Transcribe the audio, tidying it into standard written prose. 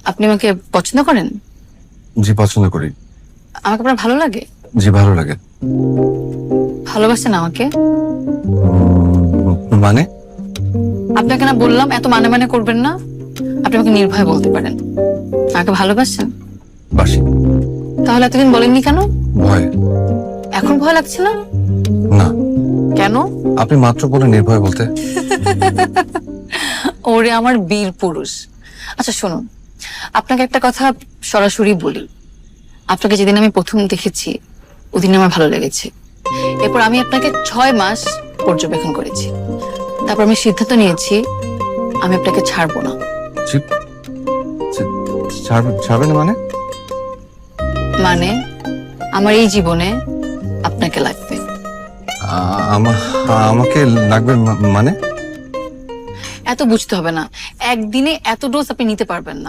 আপনি আমাকে পছন্দ করেন? জি পছন্দ করি। আমাকে আপনার ভালো লাগে? জি ভালো লাগে। ভালোবাসেন আমাকে? মানে? আপনাকে না বললাম এত মানে মানে করবেন না। আপনি আমাকে নির্ভয়ে বলতে পারেন, আমাকে ভালোবাসেন? বাসি। তাহলে এতদিন বলেননি কেন? ভয়। এখন ভয় লাগছে না? না। কেন? আপনি মাত্র বলে নির্ভয় বলতে। ওরে আমার বীর পুরুষ। আচ্ছা শুনুন, আপনাকে একটা কথা সরাসরি বলি। আপনাকে যেদিন আমি প্রথম দেখেছি ওদিন আমার ভালো লেগেছে। এরপর আমি আপনাকে 6 মাস পর্যবেক্ষণ করেছি। তারপর আমি সিদ্ধান্ত নিয়েছি আমি আপনাকে ছাড়বো না। ছাড়বেন মানে? মানে আমার এই জীবনে আপনাকে লাগবে। আমাকে লাগবে মানে? এত বুঝতে হবে না, একদিনে এত ডোজ আপনি নিতে পারবেন না।